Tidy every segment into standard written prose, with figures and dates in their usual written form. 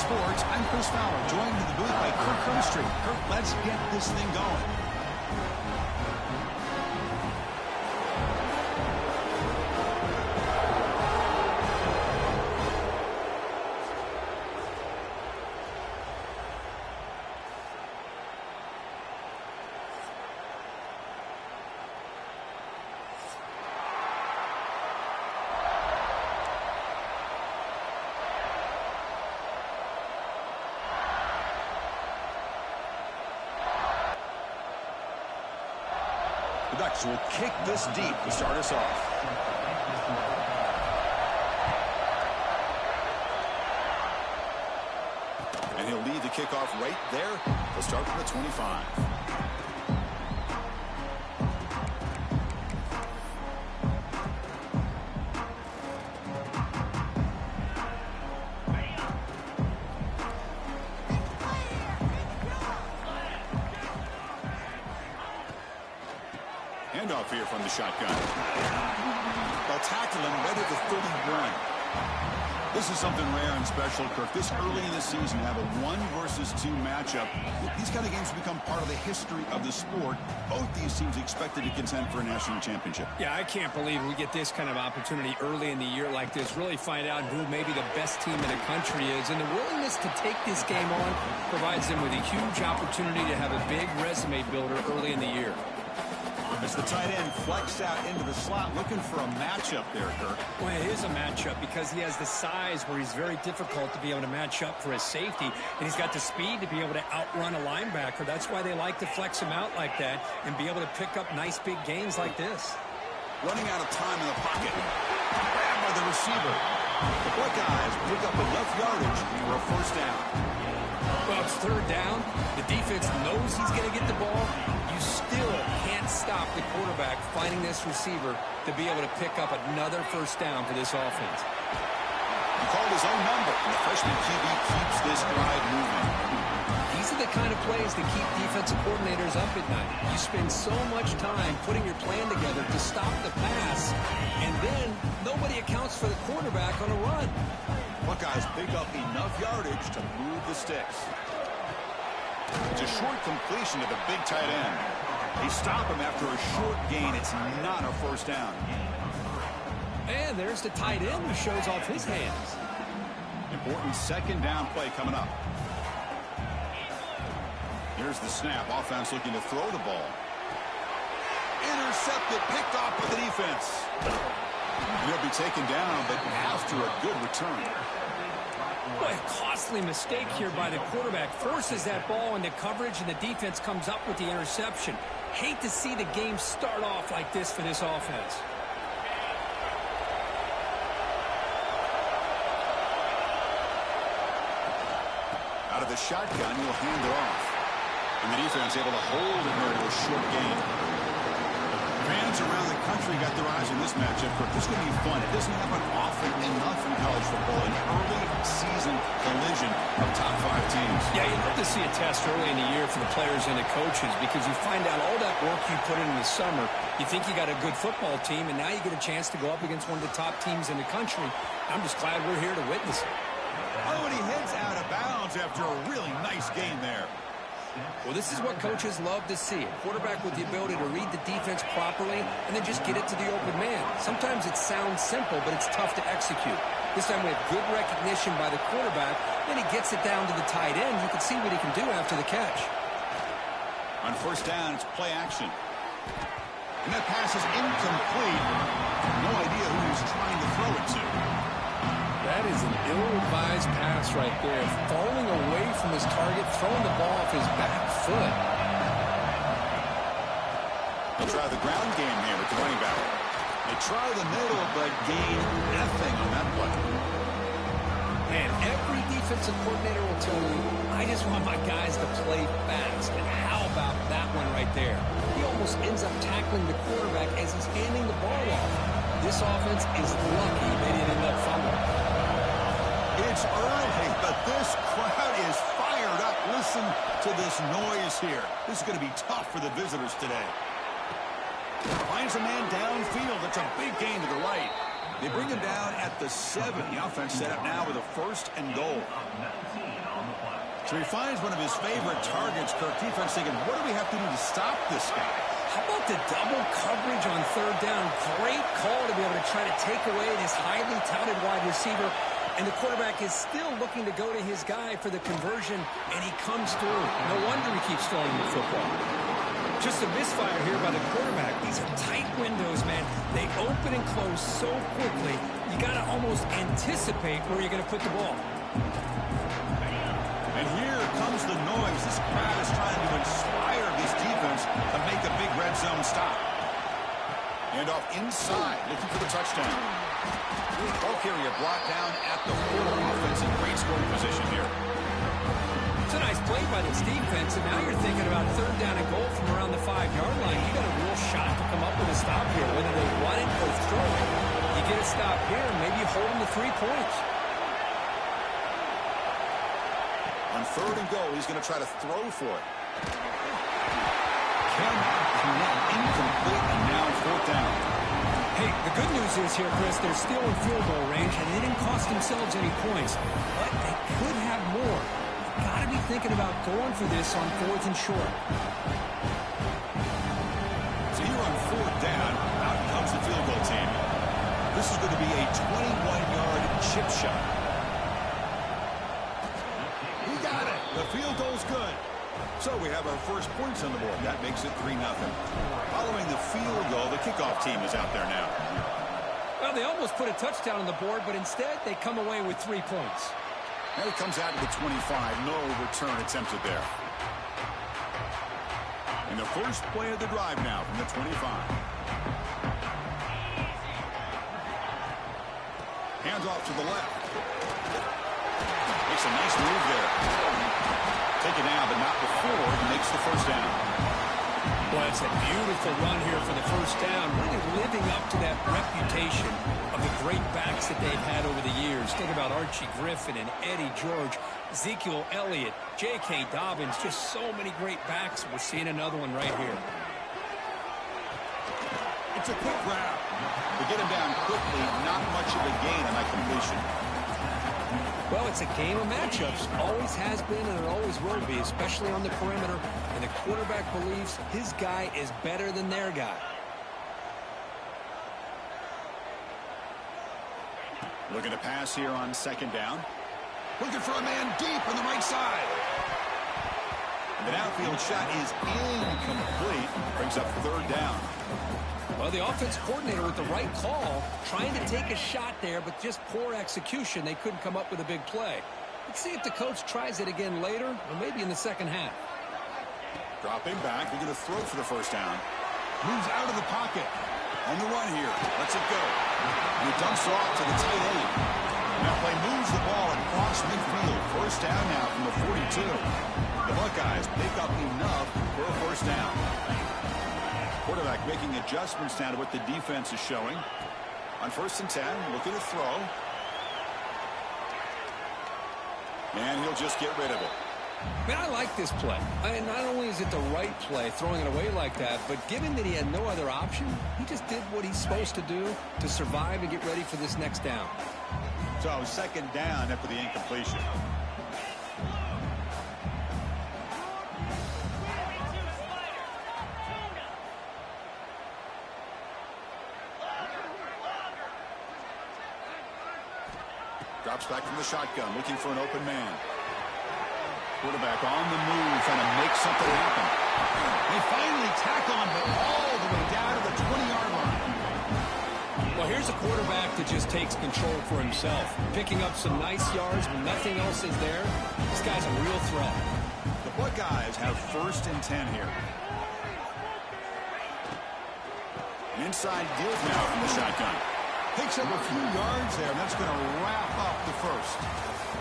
Sports, I'm Chris Fowler, joined in the booth by Kirk Herbstreit. Kirk, let's get this thing going. The Ducks will kick this deep to start us off. And he'll lead the kickoff right there. He'll start from the 25. Handoff here from the shotgun. They'll tackle him right at the 31. This is something rare and special, Kirk. This early in the season, you have a 1 versus 2 matchup. These kind of games become part of the history of the sport. Both these teams expected to contend for a national championship. Yeah, I can't believe we get this kind of opportunity early in the year like this. Really find out who maybe the best team in the country is. And the willingness to take this game on provides them with a huge opportunity to have a big resume builder early in the year. As the tight end flexed out into the slot, looking for a matchup there, Kirk. Well, it is a matchup because he has the size where he's very difficult to be able to match up for his safety, and he's got the speed to be able to outrun a linebacker. That's why they like to flex him out like that and be able to pick up nice big gains like this. Running out of time in the pocket. Grabbed by the receiver. The Buckeyes pick up enough yardage for a first down. Well, it's third down. The defense knows he's going to get the ball. You still can't stop the quarterback finding this receiver to be able to pick up another first down for this offense. He called his own number, and the freshman QB keeps this drive moving. These are the kind of plays that keep defensive coordinators up at night. You spend so much time putting your plan together to stop the pass, and then nobody accounts for the quarterback on a run. Buckeyes pick up enough yardage to move the sticks. It's a short completion to the big tight end. They stop him after a short gain. It's not a first down. And there's the tight end who shows off his hands. Important second down play coming up. Here's the snap. Offense looking to throw the ball. Intercepted, picked off by the defense. He'll be taken down, but after a good return. Boy, a costly mistake here by the quarterback. Forces that ball into coverage, and the defense comes up with the interception. Hate to see the game start off like this for this offense. Out of the shotgun, he'll hand it off. And the defense able to hold it here to a short gain. Fans around the country got their eyes on this matchup. This is going to be fun. It doesn't happen often enough in college football. An early season collision of top 5 teams. Yeah, you love to see a test early in the year for the players and the coaches because you find out all that work you put in the summer. You think you got a good football team, and now you get a chance to go up against one of the top teams in the country. I'm just glad we're here to witness it. Oh, and he heads out of bounds after a really nice game there. Well, this is what coaches love to see. A quarterback with the ability to read the defense properly and then just get it to the open man. Sometimes it sounds simple, but it's tough to execute. This time we have good recognition by the quarterback. Then he gets it down to the tight end. You can see what he can do after the catch. On first down, it's play action. And that pass is incomplete. No idea who he's trying to throw it to. That is an ill-advised pass right there. Falling away from his target, throwing the ball off his back foot. They'll try the ground game here with the running back. They try the middle, but gain nothing on that play. Man, every defensive coordinator will tell you, I just want my guys to play fast. And how about that one right there? He almost ends up tackling the quarterback as he's handing the ball off. This offense is lucky they didn't end up fumbling. It's early, but this crowd is fired up. Listen to this noise here. This is going to be tough for the visitors today. Finds a man downfield. It's a big gain to the right. They bring him down at the 7. The offense set up now with a 1st and goal. So he finds one of his favorite targets. Kirk, defense thinking, what do we have to do to stop this guy? How about the double coverage on 3rd down? Great call to be able to try to take away this highly touted wide receiver. And the quarterback is still looking to go to his guy for the conversion, and he comes through. No wonder he keeps throwing the football. Just a misfire here by the quarterback. These are tight windows, man. They open and close so quickly, you got to almost anticipate where you're going to put the ball. And here comes the noise. This crowd is trying to inspire this defense to make a big red zone stop. And off inside, looking for the touchdown. Ball carrier brought down at the 4. Offense in great scoring position here. It's a nice play by this defense, and now you're thinking about 3rd down and goal from around the 5-yard line. You got a real shot to come up with a stop here, whether they run it or throw it. You get a stop here, maybe you hold them to 3 points. On 3rd and goal, he's going to try to throw for it. Cannot connect, incomplete, and now 4th down. Hey, the good news is here, Chris, they're still in field goal range, and they didn't cost themselves any points. But they could have more. You've got to be thinking about going for this on 4th and short. So here on 4th down, out comes the field goal team. This is going to be a 21-yard chip shot. He got it. The field goal's good. So we have our first points on the board. That makes it 3-0. Following the field goal, the kickoff team is out there now. Well, they almost put a touchdown on the board, but instead they come away with 3 points. And it comes out to the 25. No return attempted there. And the first play of the drive now from the 25. Hands off to the left. Makes a nice move there. Taken down, but not before he makes the 1st down. Well, it's a beautiful run here for the 1st down, really living up to that reputation of the great backs that they've had over the years. Think about Archie Griffin and Eddie George, Ezekiel Elliott, J.K. Dobbins, just so many great backs. We're seeing another one right here. It's a quick route. To get him down quickly, not much of a gain on that completion. Well, it's a game of matchups. Always has been and it always will be, especially on the perimeter. And the quarterback believes his guy is better than their guy. Looking to pass here on 2nd down. Looking for a man deep on the right side. And the downfield shot is incomplete. Brings up 3rd down. Well, the offense coordinator with the right call, trying to take a shot there, but just poor execution. They couldn't come up with a big play. Let's see if the coach tries it again later, or maybe in the 2nd half. Dropping back, looking to throw for the 1st down. Moves out of the pocket. On the run here. Lets it go. And he dumps it off to the tight end. And that play moves the ball across midfield. 1st down now from the 42. The Buckeyes pick up enough for a 1st down. Quarterback making adjustments now to what the defense is showing. On 1st and 10, looking to throw. And he'll just get rid of it. Man, I like this play. And not only is it the right play, throwing it away like that, but given that he had no other option, he just did what he's supposed to do to survive and get ready for this next down. So 2nd down after the incompletion. Drops back from the shotgun, looking for an open man. Quarterback on the move, trying to make something happen. They finally tack on, but all the way down to the 20-yard line. Well, here's a quarterback that just takes control for himself, picking up some nice yards when nothing else is there. This guy's a real threat. The Buckeyes have 1st and 10 here. An inside give now from the shotgun. Picks up a few yards there, and that's going to wrap up the 1st.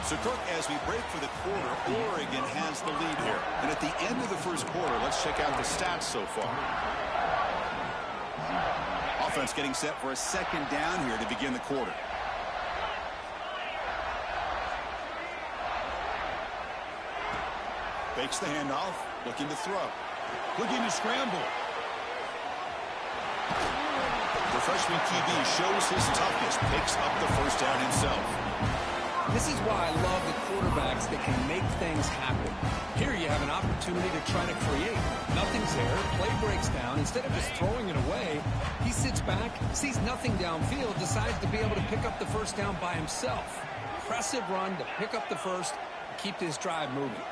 So, Kirk, as we break for the quarter, Oregon has the lead here. And at the end of the 1st quarter, let's check out the stats so far. Offense getting set for a 2nd down here to begin the quarter. Fakes the handoff, looking to throw. Looking to scramble. freshman QB shows his toughness, picks up the first down himself. This is why I love the quarterbacks that can make things happen. Here you have an opportunity to try to create. Nothing's there. Play breaks down. Instead of just throwing it away, he sits back, sees nothing downfield, decides to be able to pick up the first down by himself. Impressive run to pick up the first, keep this drive moving.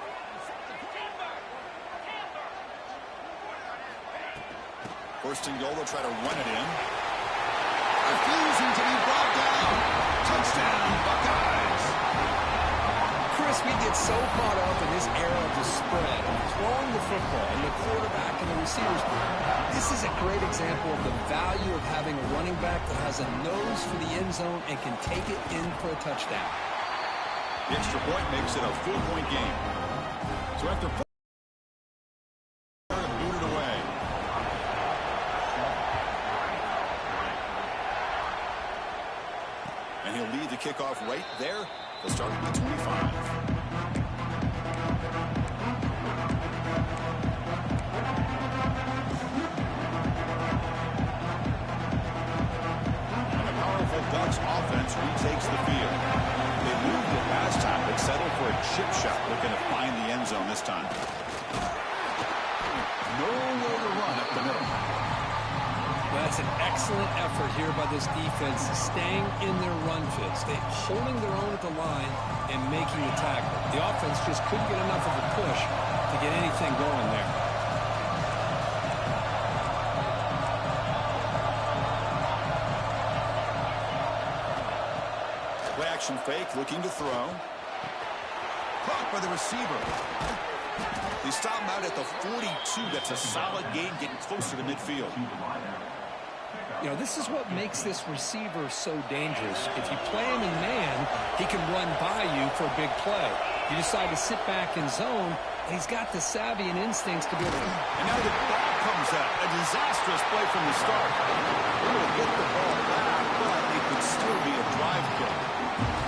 First and goal, they'll try to run it in. Refusing to be brought down. Touchdown, Buckeyes. Chris, we get so caught up in this era of the spread, of throwing the football and the quarterback and the receivers. This is a great example of the value of having a running back that has a nose for the end zone and can take it in for a touchdown. The extra point makes it a 4-point game. So after booted away. And he'll lead the kickoff right there. They'll start at the 25. And the powerful Ducks offense retakes the field. They moved it last time, but settled for a chip shot, looking to find the end zone this time. Nowhere to run up the middle. That's an excellent effort here by this defense, staying in their run fit, holding their own at the line and making the tackle. The offense just couldn't get enough of a push to get anything going there. Play action fake, looking to throw. Caught by the receiver. They stop him out at the 42. That's a solid gain, getting closer to midfield. You know, this is what makes this receiver so dangerous. If you play him in man, he can run by you for a big play. You decide to sit back in zone, and he's got the savvy and instincts to be able to... And now the ball comes out. A disastrous play from the start. They're going to get the ball back, but it could still be a drive kill.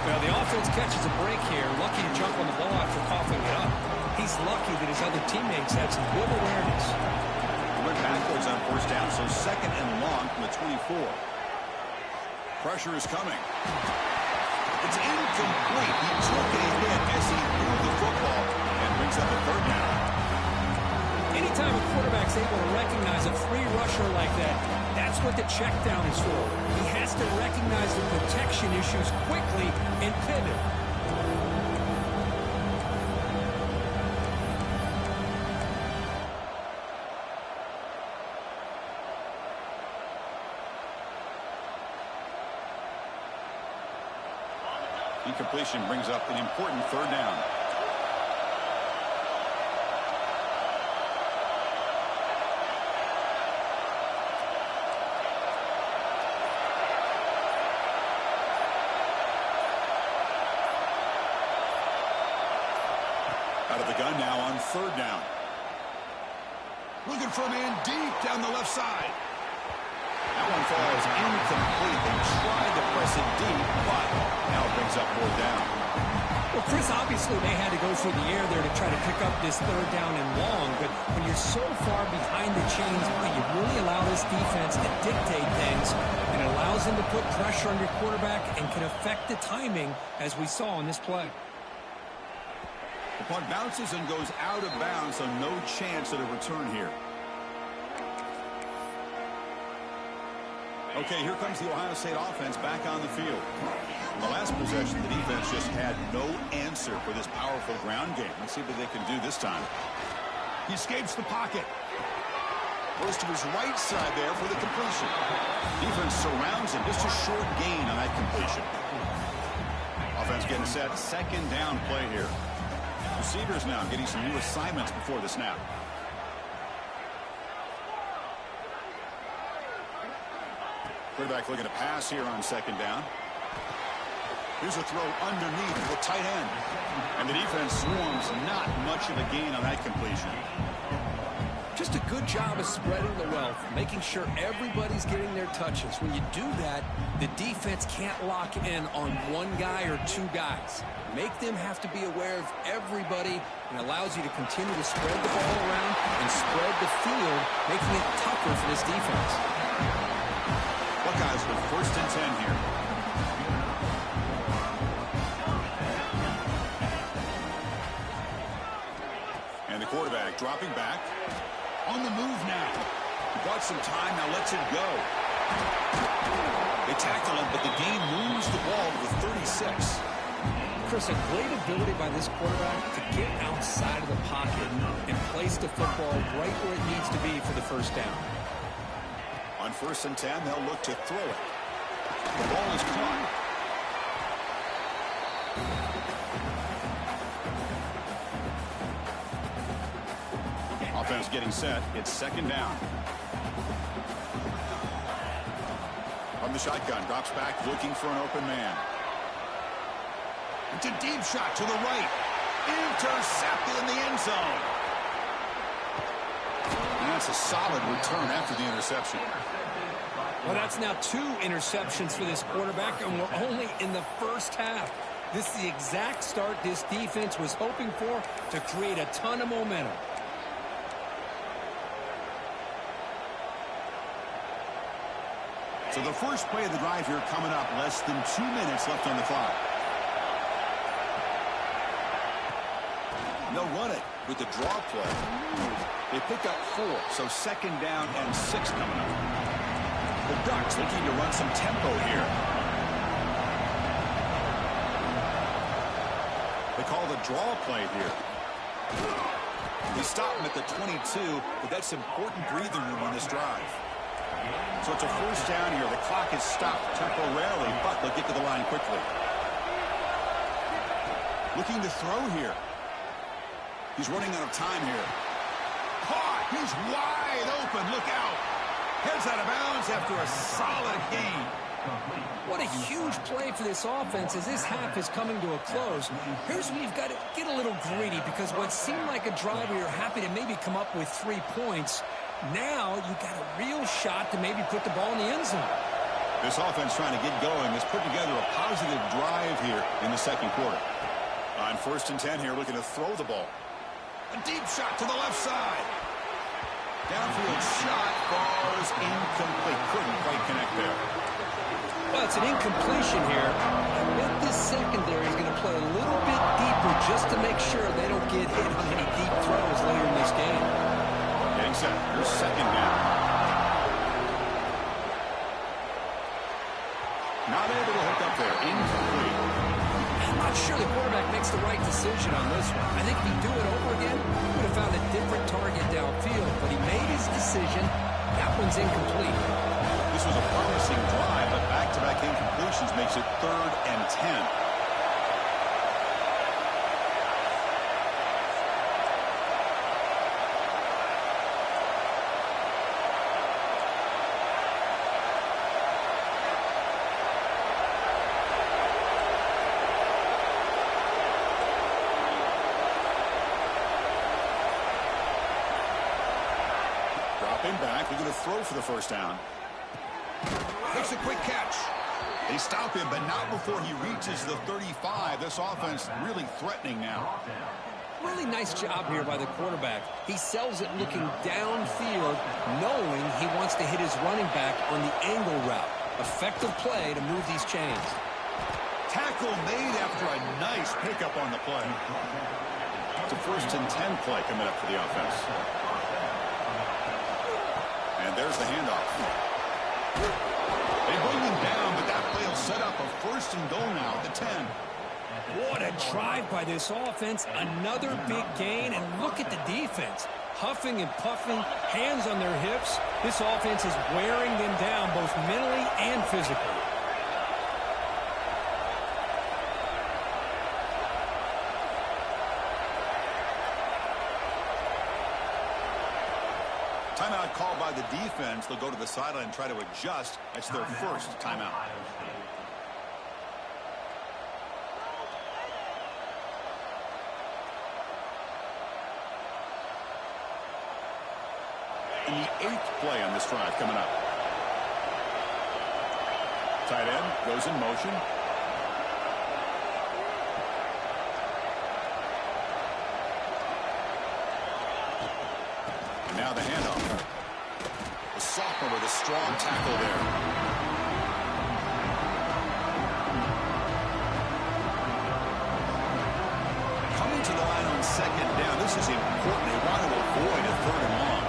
Well, the offense catches a break here. Lucky to jump on the ball after coughing it up. He's lucky that his other teammates had some good awareness. Went backwards on first down, so second and long from the 24. Pressure is coming. It's incomplete. He took a hit as he threw the football and brings up a third down. Anytime a quarterback's able to recognize a free rusher like that, that's what the check down is for. He has to recognize the protection issues quickly and pivot. Incompletion brings up an important third down. Out of the gun now on third down. Looking for a man deep down the left side. That one falls incomplete. They tried to press it deep, but now it brings up more down. Well, Chris, obviously they had to go through the air there to try to pick up this third down and long, but when you're so far behind the chains, you really allow this defense to dictate things, and it allows them to put pressure on your quarterback and can affect the timing, as we saw in this play. The punt bounces and goes out of bounds, so no chance at a return here. Okay, here comes the Ohio State offense back on the field. In the last possession, the defense just had no answer for this powerful ground game. Let's see what they can do this time. He escapes the pocket. Goes to his right side there for the completion. Defense surrounds him. Just a short gain on that completion. Offense getting set. Second down play here. Receivers now getting some new assignments before the snap. Quarterback looking to pass here on second down. Here's a throw underneath the tight end. And the defense swarms, not much of a gain on that completion. Just a good job of spreading the wealth, making sure everybody's getting their touches. When you do that, the defense can't lock in on one guy or two guys. Make them have to be aware of everybody, and allows you to continue to spread the ball around and spread the field, making it tougher for this defense. first and 10 here. And the quarterback dropping back. On the move now. He bought some time, now lets it go. They tackle him, but the game moves the ball to the 36. Chris, a great ability by this quarterback to get outside of the pocket and place the football right where it needs to be for the first down. On first and 10, they'll look to throw it. The ball is caught. Offense getting set. It's second down. From the shotgun, drops back looking for an open man. It's a deep shot to the right. Intercepted in the end zone. And that's a solid return after the interception. Well, that's now 2 interceptions for this quarterback, and we're only in the first half. This is the exact start this defense was hoping for to create a ton of momentum. So the first play of the drive here coming up. Less than 2 minutes left on the clock. They'll run it with the draw play. They pick up 4, so second down and 6 coming up. The Ducks looking to run some tempo here. They call the draw play here. They stop him at the 22, but that's important breathing room on this drive. So it's a first down here. The clock is stopped temporarily, but they'll get to the line quickly. Looking to throw here. He's running out of time here. Caught! He's wide open. Look out. Heads out of bounds after a solid gain. What a huge play for this offense as this half is coming to a close. Here's where you've got to get a little greedy, because what seemed like a drive where you're happy to maybe come up with 3 points, now you've got a real shot to maybe put the ball in the end zone. This offense trying to get going has put together a positive drive here in the second quarter. On first and 10 here, looking to throw the ball. A deep shot to the left side. Downfield shot falls incomplete. Couldn't quite connect there. Well, it's an incompletion here. I bet this secondary is going to play a little bit deeper just to make sure they don't get hit on any deep throws later in this game. Getting set. Here's second down. Not able to hook up there. Incomplete. I'm not sure the quarterback makes the right decision on this one. I think if he'd do it over again, he would have found a different target downfield. But he made his decision. That one's incomplete. This was a promising drive, but back-to-back incompletions makes it 3rd and 10. Back, they're going to throw for the first down. Makes a quick catch. They stop him, but not before he reaches the 35. This offense really threatening now. Really nice job here by the quarterback. He sells it looking downfield, knowing he wants to hit his running back on the angle route. Effective play to move these chains. Tackle made after a nice pickup on the play. It's a first and 10 play coming up for the offense. And there's the handoff. They bring him down, but that play will set up a first and goal now at the 10. What a drive by this offense. Another big gain, and look at the defense. Huffing and puffing, hands on their hips. This offense is wearing them down both mentally and physically. Timeout called by the defense. They'll go to the sideline and try to adjust. That's their first timeout. And the 8th play on this drive coming up. Tight end goes in motion. And now the handoff. The sophomore with a strong tackle there. on second down. This is important. They want to avoid a third and long.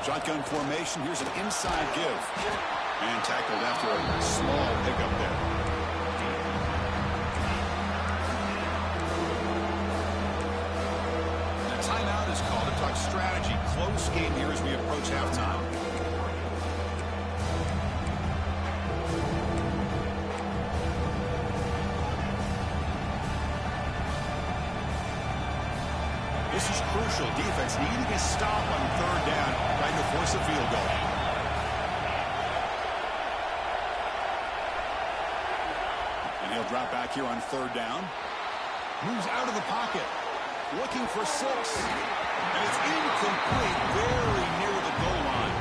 Shotgun formation. Here's an inside give. And tackled after a small pickup there. The timeout is called to talk strategy. Close game here as we approach halftime. This is crucial. Defense needing a stop on third down, trying to force a field goal. And he'll drop back here on third down. Moves out of the pocket. Looking for 6. And it's incomplete, very near the goal line.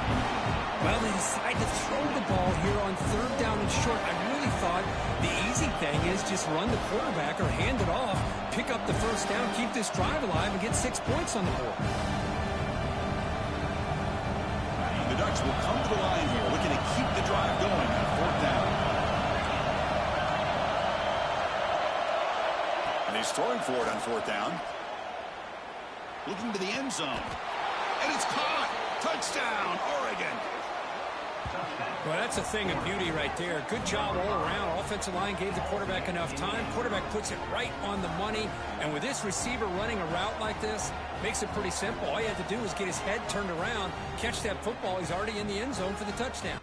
Well, they decide to throw the ball here on third down and short. I really thought the easy thing is just run the quarterback or hand it off, pick up the first down, keep this drive alive, and get 6 points on the board. The Ducks will come to the line here, looking to keep the drive going on fourth down. And he's throwing for it on fourth down. Looking to the end zone. And it's caught. Touchdown, Oregon. Well, that's a thing of beauty right there. Good job all around. Offensive line gave the quarterback enough time. Quarterback puts it right on the money. And with this receiver running a route like this, makes it pretty simple. All you have to do is get his head turned around, catch that football. He's already in the end zone for the touchdown.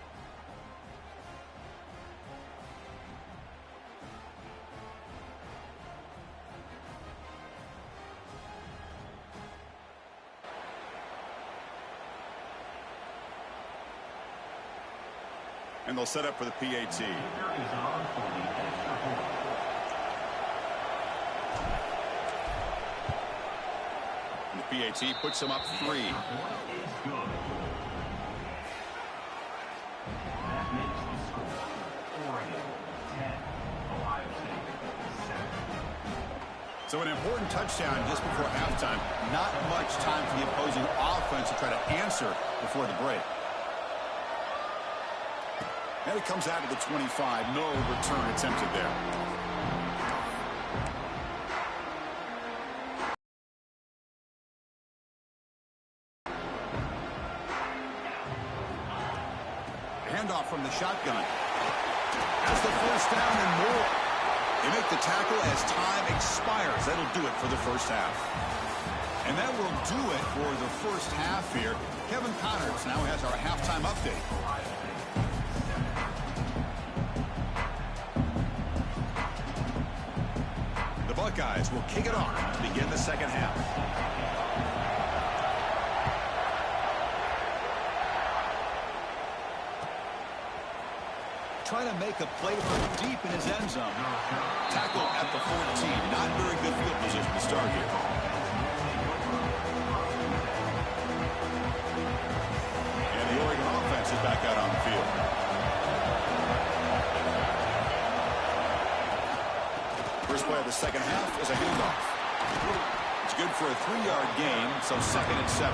And they'll set up for the PAT. And the PAT puts them up 3. So an important touchdown just before halftime. Not much time for the opposing offense to try to answer before the break. And it comes out to the 25. No return attempted there. Handoff from the shotgun. That's the first down and more. They make the tackle as time expires. That'll do it for the first half. And that will do it for the first half here. Kevin Connors now has our halftime update. Buckeyes will kick it off to begin the second half. Trying to make a play from deep in his end zone. Tackle at the 14. Not very good field position to start here. And the Oregon offense is back out on the field. First play of the second half is a handoff. It's good for a 3-yard gain, so second and 7.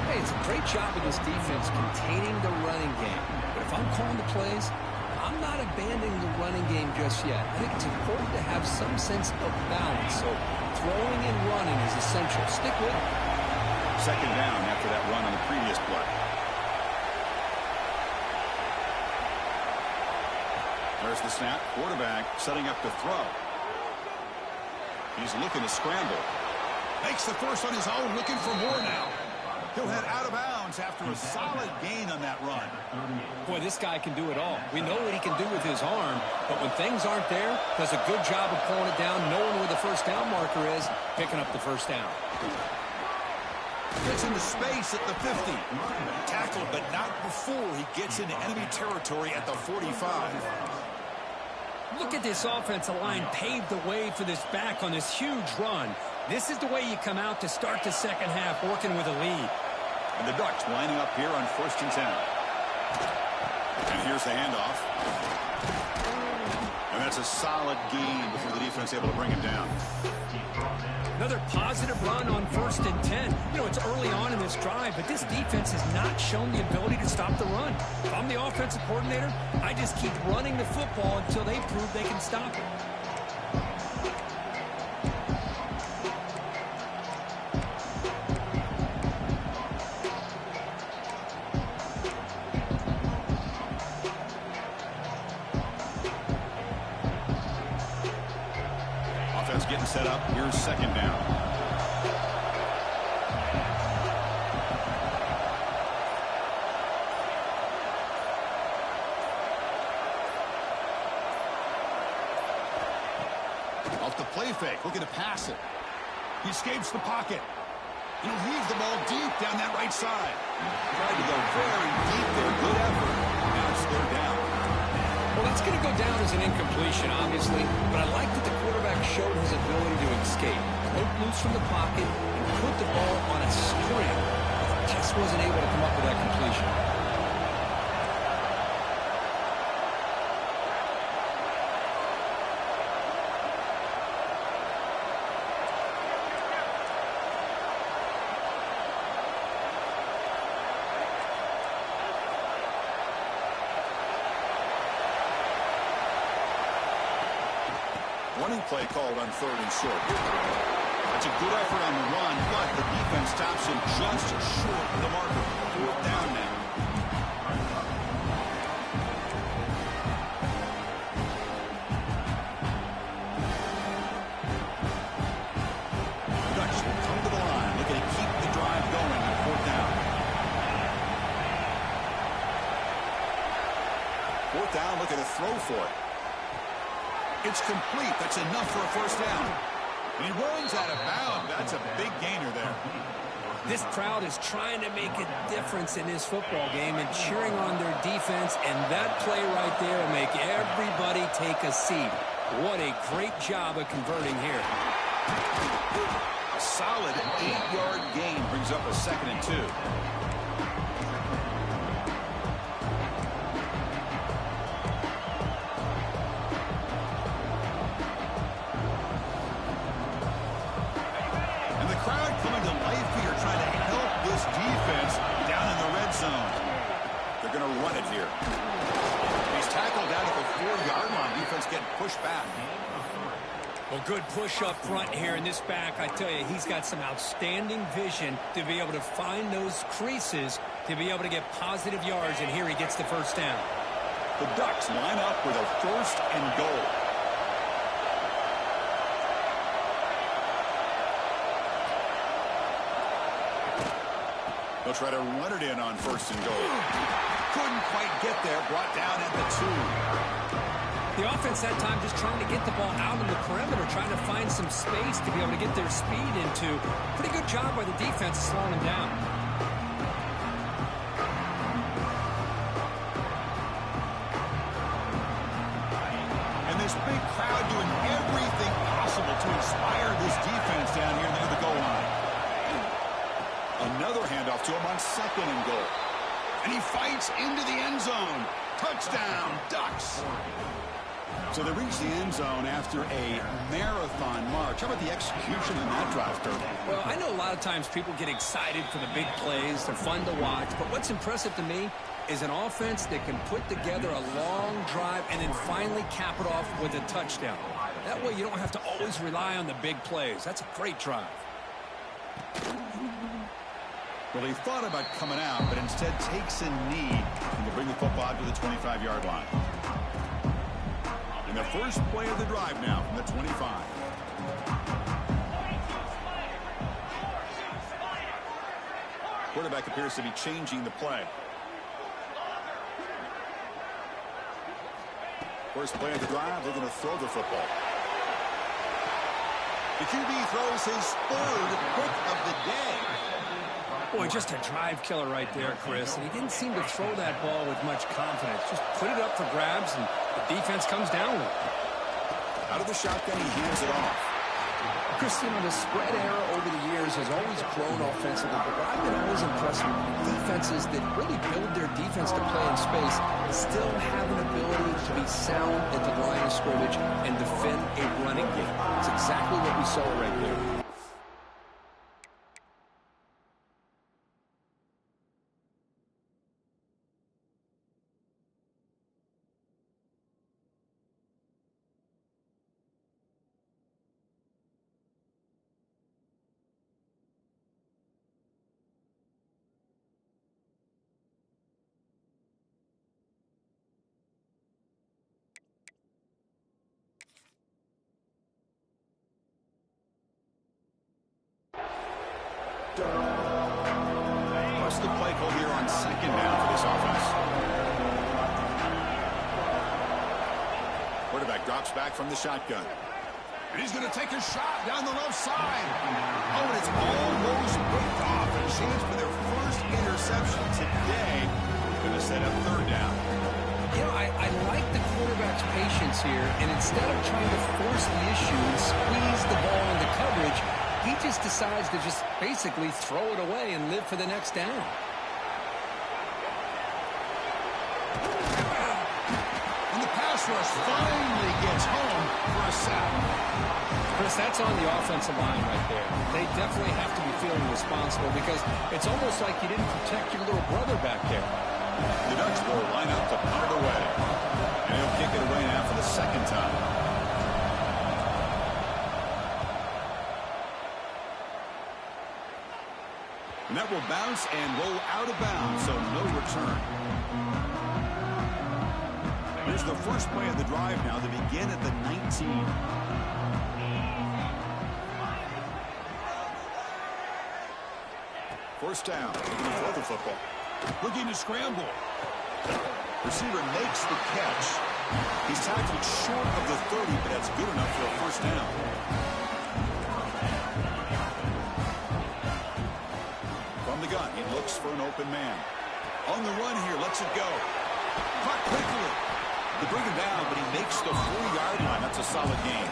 Hey, it's a great job of this defense containing the running game. But if I'm calling the plays, I'm not abandoning the running game just yet. I think it's important to have some sense of balance. So throwing and running is essential. Stick with it. Second down after that run on the previous play. There's the snap. Quarterback setting up to throw. He's looking to scramble. Makes the first on his own, looking for more now. He'll head out of bounds after a solid gain on that run. Boy, this guy can do it all. We know what he can do with his arm, but when things aren't there, does a good job of pulling it down, knowing where the first down marker is, picking up the first down. Gets into space at the 50. Tackled, but not before he gets into enemy territory at the 45. Look at this offensive line paved the way for this back on this huge run. This is the way you come out to start the second half, working with a lead. And the Ducks lining up here on 1st and 10. And here's the handoff. And that's a solid gain before the defense able to bring him down. Another positive run on 1st and 10. You know, it's early on in this drive, but this defense has not shown the ability to stop the run. If I'm the offensive coordinator, I just keep running the football until they prove they can stop it. defense getting set up. Here's second down. Off the play fake, looking to pass it. He escapes the pocket. He'll leave the ball deep down that right side. Tried to go very deep there. Good effort. Now it's third down. Well, that's going to go down as an incompletion, obviously, but I like that the quarterback showed his ability to escape. Broke loose from the pocket and put the ball on a string, but just wasn't able to come up with that completion. Running play called on third and short. That's a good effort on the run, but the defense stops him just short of the marker. Fourth down now. Ducks will come to the line, looking to keep the drive going on fourth down. Fourth down, looking to throw for it. It's complete. That's enough for a first down. And he runs out of bounds. That's a big gainer there. This crowd is trying to make a difference in this football game and cheering on their defense, and that play right there will make everybody take a seat. What a great job of converting here. A solid 8-yard gain brings up a 2nd and 2. Well, good push up front here in this back. I tell you, he's got some outstanding vision to be able to find those creases to be able to get positive yards, and here he gets the first down. The Ducks line up with a first and goal. They'll try to run it in on first and goal. Couldn't quite get there, brought down at the 2. The offense that time just trying to get the ball out on the perimeter, trying to find some space to be able to get their speed into. Pretty good job by the defense slowing them down. And this big crowd doing everything possible to inspire this defense down here near the goal line. Another handoff to him on second and goal. And he fights into the end zone. Touchdown, Ducks. So they reach the end zone after a marathon march. How about the execution in that drive, Kurt? Well, I know a lot of times people get excited for the big plays. They're fun to watch. But what's impressive to me is an offense that can put together a long drive and then finally cap it off with a touchdown. That way you don't have to always rely on the big plays. That's a great drive. Well, he thought about coming out, but instead takes a knee and to bring the football to the 25-yard line. And the first play of the drive now from the 25. Quarterback appears to be changing the play. First play of the drive, looking to throw the football. The QB throws his third pick of the day. Boy, just a drive killer right there, Chris. And he didn't seem to throw that ball with much confidence. Just put it up for grabs, and the defense comes down with it. Out of the shotgun, he hands it off. Chris, you know, the spread era over the years has always grown offensively, but what I've been always impressed with defenses that really build their defense to play in space still have an ability to be sound at the line of scrimmage and defend a running game. It's exactly what we saw right there. What's the play call here on second down for this offense? Quarterback drops back from the shotgun. And he's going to take a shot down the left side. Oh, and it's almost picked off. A chance for their first interception today. Going to set up third down. You know, I like the quarterback's patience here, and instead of trying to force the issue and squeeze the ball into coverage, he just decides to just basically throw it away and live for the next down. And the pass rush finally gets home for a sack. Chris, that's on the offensive line right there. They definitely have to be feeling responsible because it's almost like you didn't protect your little brother back there. The Ducks will line up to punt it away. And he'll kick it away now for the second time. And that will bounce and roll out of bounds, so no return. Here's the first play of the drive now to begin at the 19. First down, looking to throw the football. Looking to scramble. Receiver makes the catch. He's tackled short of the 30, but that's good enough for a first down. From the gun, he looks for an open man. On the run here, lets it go. Caught quickly. They bring him down, but he makes the 4-yard line. That's a solid gain.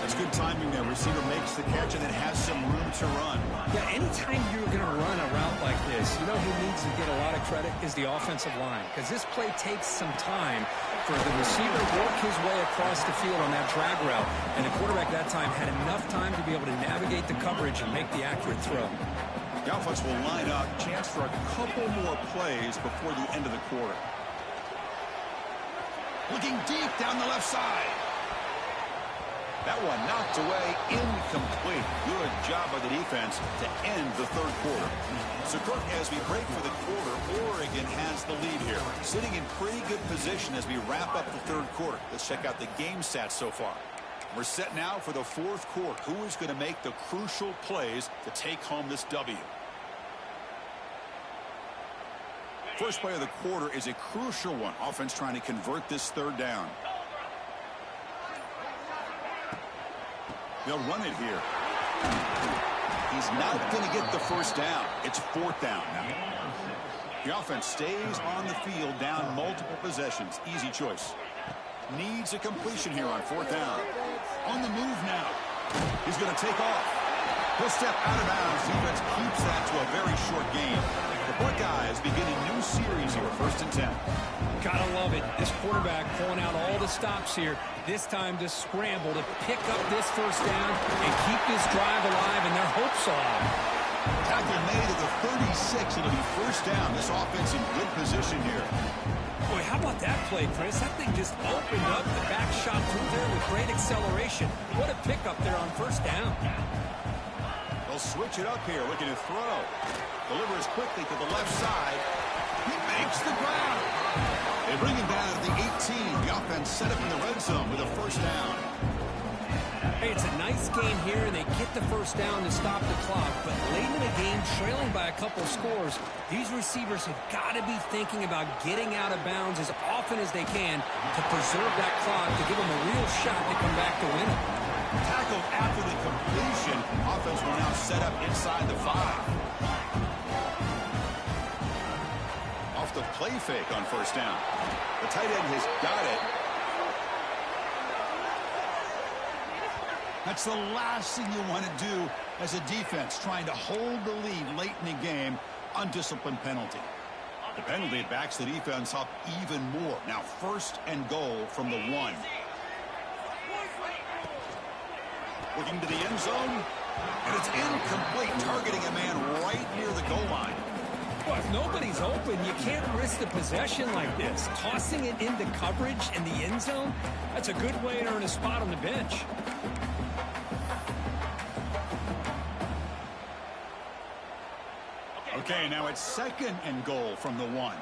That's good timing there. Receiver makes the catch and then has some room to run. Yeah, anytime you're going to run a route like this, you know who needs to get a lot of credit is the offensive line. Because this play takes some time for the receiver to work his way across the field on that drag route. And the quarterback that time had enough time to be able to navigate the coverage and make the accurate throw. The offense will line up. Chance for a couple more plays before the end of the quarter. Looking deep down the left side. That one knocked away, incomplete. Good job by the defense to end the third quarter. So, Kirk, as we break for the quarter, Oregon has the lead here. Sitting in pretty good position as we wrap up the third quarter. Let's check out the game stats so far. We're set now for the fourth quarter. Who is going to make the crucial plays to take home this W? First play of the quarter is a crucial one. Offense trying to convert this third down. They'll run it here. He's not going to get the first down. It's fourth down now. The offense stays on the field down multiple possessions. Easy choice. Needs a completion here on fourth down. On the move now. He's going to take off. He'll step out of bounds. Defense keeps that to a very short gain. The Buckeyes begin a new series here, 1st and 10. Gotta love it. This quarterback pulling out all the stops here. This time to scramble to pick up this first down and keep this drive alive and their hopes alive. Tackle made at the 36. It'll be first down. This offense in good position here. Boy, how about that play, Chris? That thing just opened up. The back shot through there with great acceleration. What a pickup there on first down. They'll switch it up here, looking to throw. Delivers quickly to the left side. He makes the grab. They bring him down at the 18. The offense set up in the red zone with a first down. Hey, it's a nice game here, and they get the first down to stop the clock. But late in the game, trailing by a couple scores, these receivers have got to be thinking about getting out of bounds as often as they can to preserve that clock, to give them a real shot to come back to win it. Tackled after the completion. Offense will now set up inside the 5. Off the play fake on first down. The tight end has got it. That's the last thing you want to do as a defense, trying to hold the lead late in the game. Undisciplined penalty. The penalty backs the defense up even more. Now 1st and goal from the 1. Looking to the end zone, and it's incomplete, targeting a man right near the goal line. Well, if nobody's open, you can't risk the possession like this. Tossing it into coverage in the end zone, that's a good way to earn a spot on the bench. Okay, now it's 2nd and goal from the 1.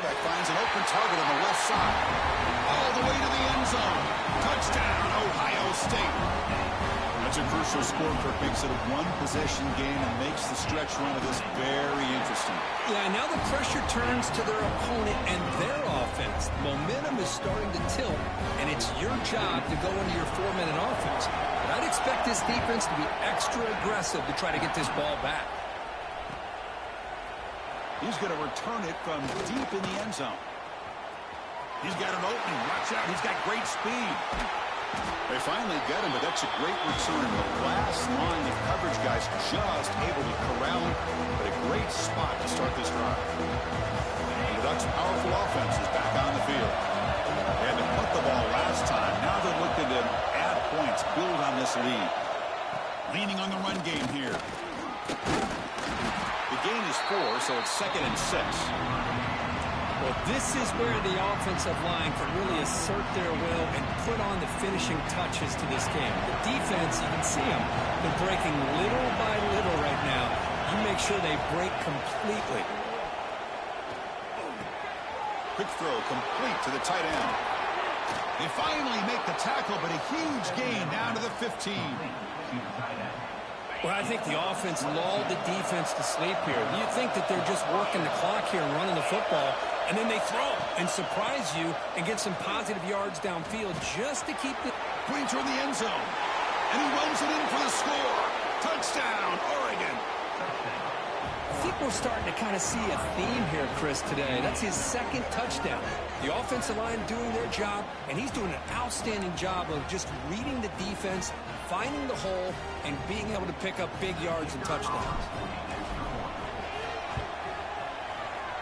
quarterback finds an open target on the left side. All the way to the end zone. Touchdown, Ohio State. That's a crucial score. Kirk makes it a one-possession game and makes the stretch run of this very interesting. Yeah, now the pressure turns to their opponent and their offense. Momentum is starting to tilt, and it's your job to go into your 4-minute offense. But I'd expect this defense to be extra aggressive to try to get this ball back. He's going to return it from deep in the end zone. He's got an opening. Watch out. He's got great speed. They finally get him, but that's a great return. The last line of coverage guys just able to corral him, but a great spot to start this drive. And the Ducks' powerful offense is back on the field. They had to punt the ball last time. Now they're looking to add points, build on this lead. Leaning on the run game here. The gain is 4, so it's 2nd and 6. Well, this is where the offensive line can really assert their will and put on the finishing touches to this game. The defense, you can see them, they're breaking little by little right now. You make sure they break completely. Quick throw complete to the tight end. They finally make the tackle, but a huge gain down to the 15. Well, I think the offense lulled the defense to sleep here. You think that they're just working the clock here and running the football, and then they throw and surprise you and get some positive yards downfield just to keep the... Putting toward the end zone. And he runs it in for the score. Touchdown, Oregon. I think we're starting to kind of see a theme here, Chris, today. That's his 2nd touchdown. The offensive line doing their job, and he's doing an outstanding job of just reading the defense, finding the hole, and being able to pick up big yards and touchdowns.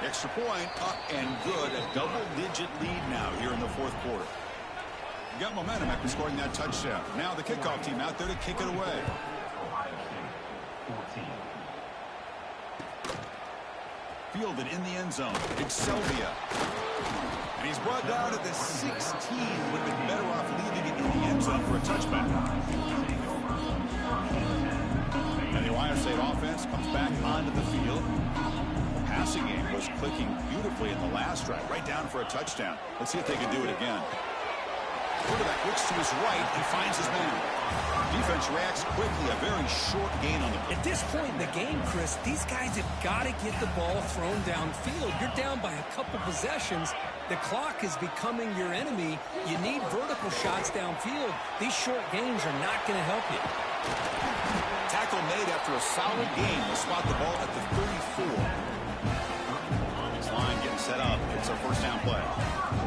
Extra point, up and good. A double-digit lead now here in the 4th quarter. You got momentum after scoring that touchdown. Now the kickoff team out there to kick it away. Fielded in the end zone. It's Sylvia. And he's brought down at the 16. Would have been better off leaving it in the end zone for a touchback. And the Ohio State offense comes back onto the field. The passing game was clicking beautifully in the last drive. Right down for a touchdown. Let's see if they can do it again. Quarterback looks to his right and finds his man. Defense reacts quickly. A very short gain on the play. At this point in the game, Chris, these guys have got to get the ball thrown downfield. You're down by a couple possessions. The clock is becoming your enemy. You need vertical shots downfield. These short gains are not going to help you. Tackle made after a solid gain. They spot the ball at the 34. This line getting set up. It's a first down play.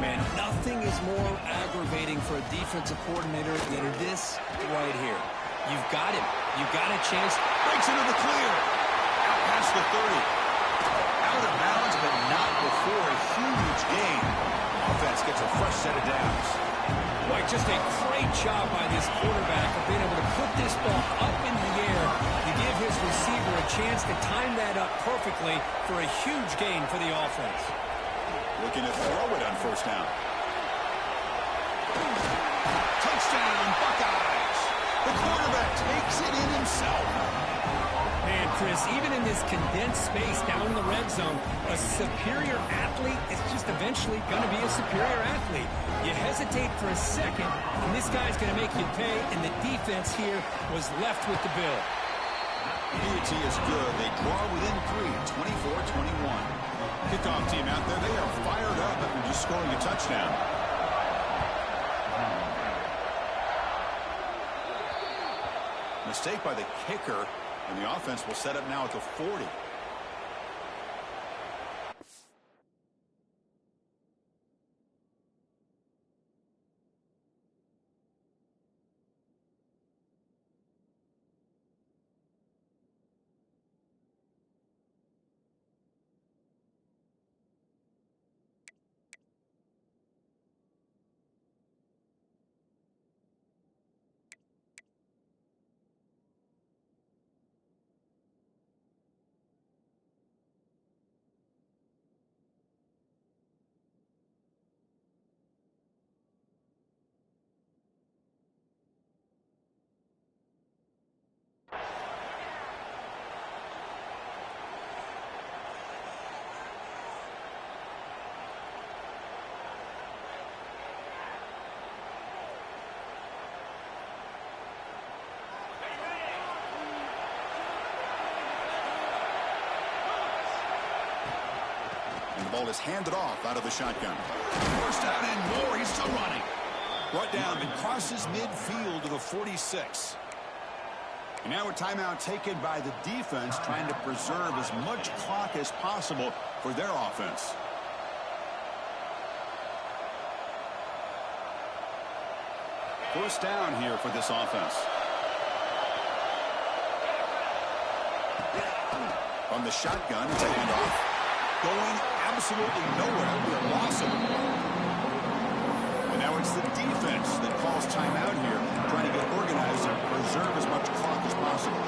Man, nothing is more aggravating for a defensive coordinator than this right here. You've got him. You've got a chance. Breaks into the clear. Out past the 30. Out of bounds, but not before a huge gain. Offense gets a fresh set of downs. Boy, just a great job by this quarterback of being able to put this ball up in the air to give his receiver a chance to time that up perfectly for a huge gain for the offense. Looking to throw it on first down. Touchdown, Buckeyes. The quarterback takes it in himself. Man, Chris, even in this condensed space down in the red zone, a superior athlete is just eventually going to be a superior athlete. You hesitate for a second, and this guy's going to make you pay, and the defense here was left with the bill. UT is good. They draw within 3, 24-21. Kickoff team out there, they are fired up after just scoring a touchdown. Mistake by the kicker, and the offense will set up now at the 40. ball is handed off out of the shotgun. First down and more. He's still running. Brought down and crosses midfield to the 46. And now a timeout taken by the defense, trying to preserve as much clock as possible for their offense. First down here for this offense. From the shotgun, it's a handoff. Going absolutely nowhere. It'll be a loss of the ball. And now it's the defense that calls timeout here, trying to get organized and preserve as much clock as possible.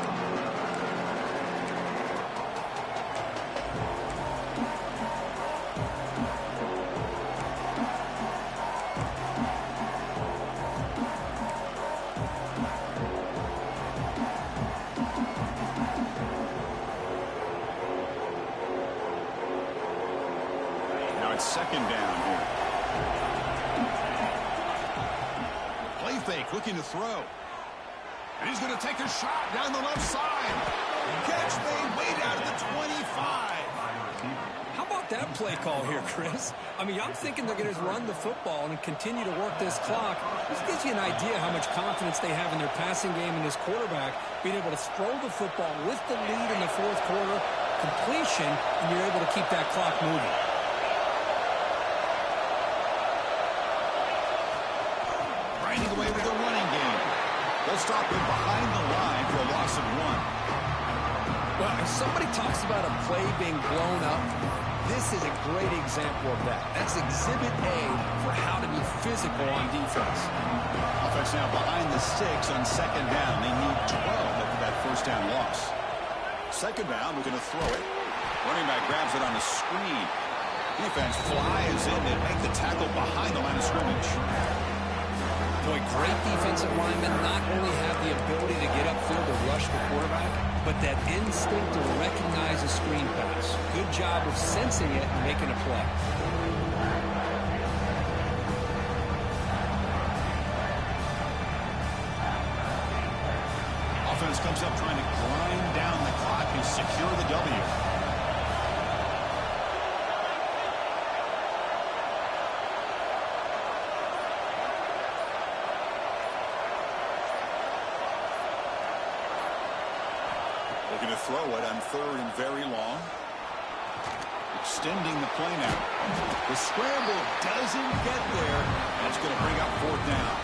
Second down here. Play fake, looking to throw. And he's going to take a shot down the left side. Catch made way down to the 25. How about that play call here, Chris? I mean, I'm thinking they're going to run the football and continue to work this clock. This gives you an idea how much confidence they have in their passing game and this quarterback being able to throw the football with the lead in the fourth quarter, completion, and you're able to keep that clock moving. Away with a running game. They'll stop him behind the line for a loss of 1. Well, if somebody talks about a play being blown up, this is a great example of that. That's exhibit A for how to be physical on defense. Offense now behind the 6 on second down. They need 12 after that first down loss. Second down, we're going to throw it. Running back grabs it on the screen. Defense flies in and make the tackle behind the line of scrimmage. Boy, great defensive linemen not only have the ability to get upfield to rush the quarterback, but that instinct to recognize a screen pass. Good job of sensing it and making a play. Offense comes up trying to grind down the clock and secure the W. Looking to throw it on third and very long. Extending the play now. The scramble doesn't get there. That's going to bring up fourth down.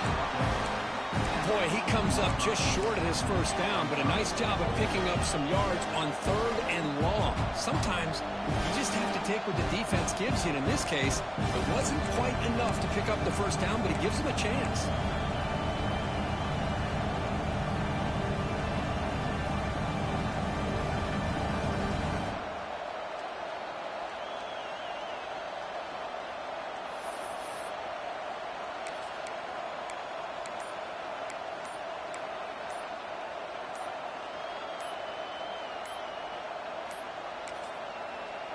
Boy, he comes up just short of his first down, but a nice job of picking up some yards on third and long. Sometimes you just have to take what the defense gives you, and in this case, it wasn't quite enough to pick up the first down, but it gives him a chance.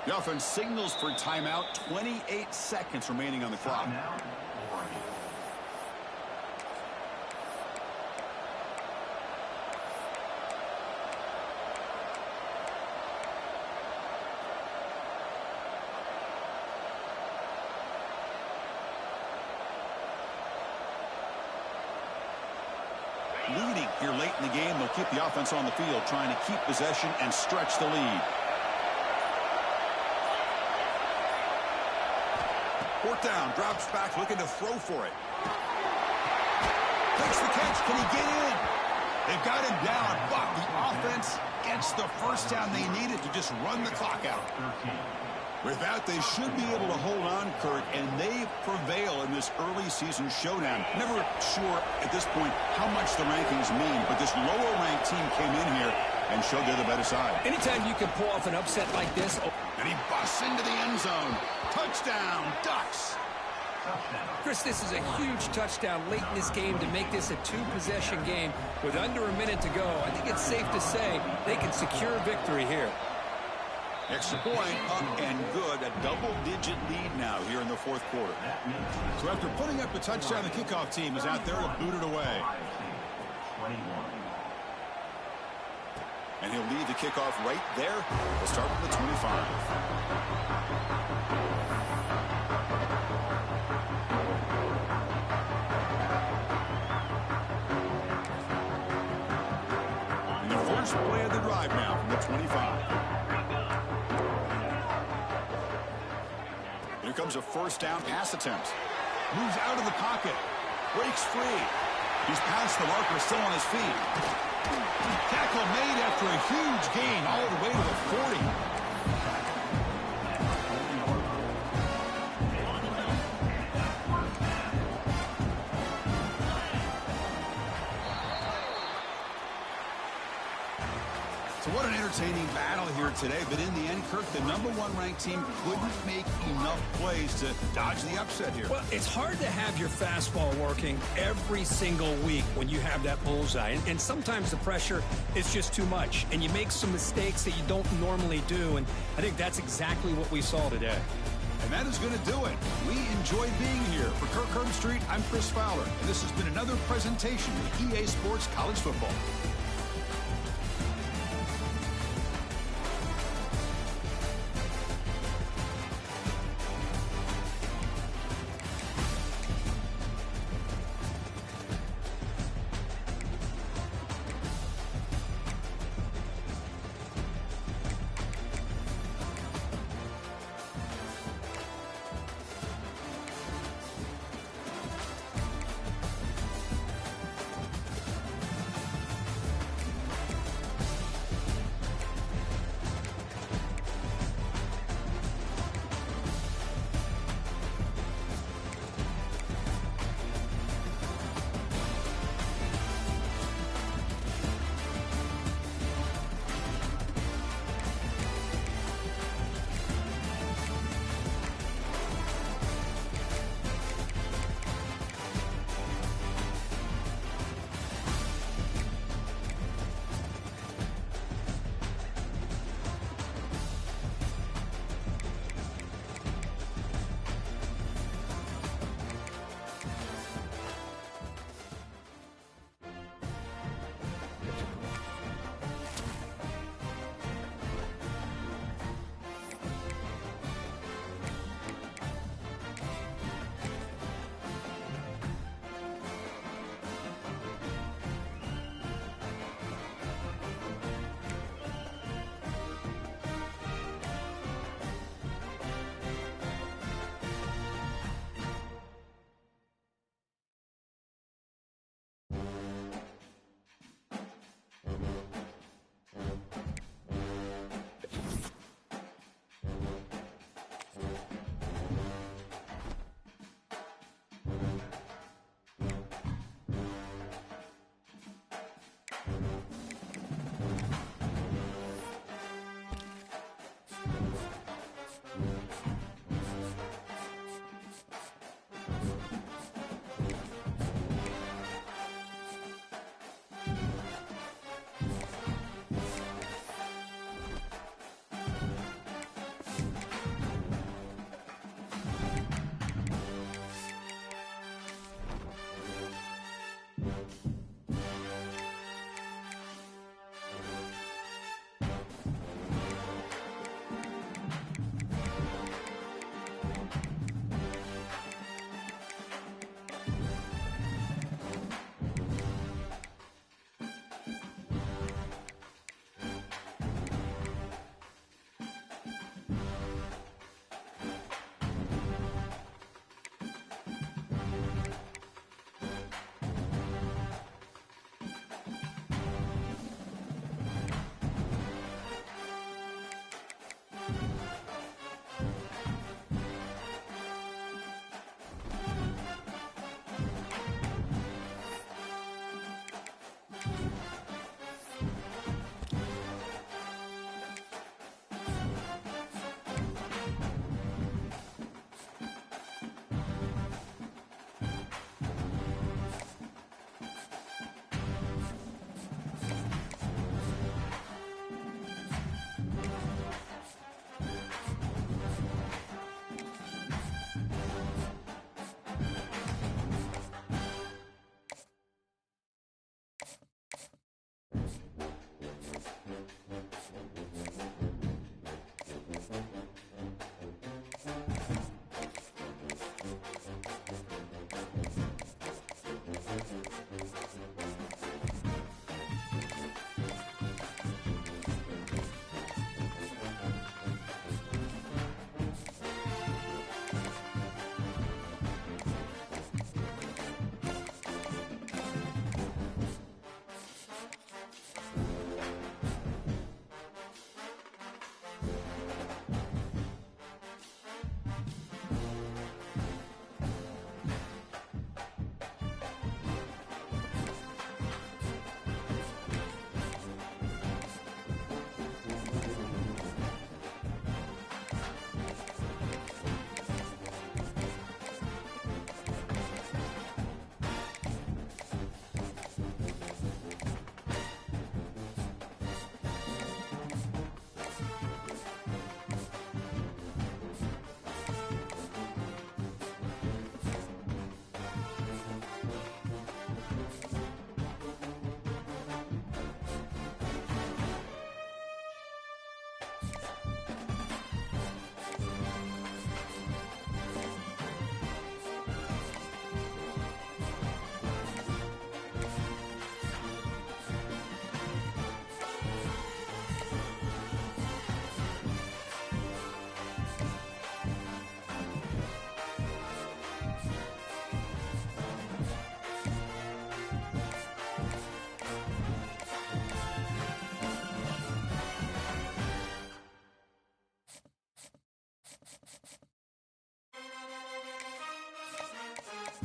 The offense signals for timeout. 28 seconds remaining on the clock. Leading here late in the game, they'll keep the offense on the field, trying to keep possession and stretch the lead. Fourth down, drops back, looking to throw for it. Takes the catch. Can he get in? They've got him down, but the offense gets the first down they needed to just run the clock out. With that, they should be able to hold on, Kirk, and they prevail in this early season showdown. Never sure at this point how much the rankings mean, but this lower-ranked team came in here and showed they're the better side. Anytime you can pull off an upset like this. And he busts into the end zone. Touchdown, Ducks. Chris, this is a huge touchdown late in this game to make this a two-possession game with under a minute to go. I think it's safe to say they can secure victory here. Extra point, up and good. A double-digit lead now here in the fourth quarter. So after putting up the touchdown, the kickoff team is out there to boot it away. And he'll lead the kickoff right there. We'll start with the 25. First play of the drive now from the 25. Here comes a first down pass attempt. Moves out of the pocket. Breaks free. He's past the marker, still on his feet. Tackle made after a huge gain all the way to the 40. So what an entertaining battle here today, but in the end, Kirk, the #1 ranked team couldn't make enough plays to dodge the upset here. Well, it's hard to have your fastball working every single week when you have that bullseye, and sometimes the pressure is just too much, and you make some mistakes that you don't normally do, and I think that's exactly what we saw today. And that is going to do it. We enjoyed being here. For Kirk Herbstreit, I'm Chris Fowler, and this has been another presentation of EA Sports College Football.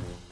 it.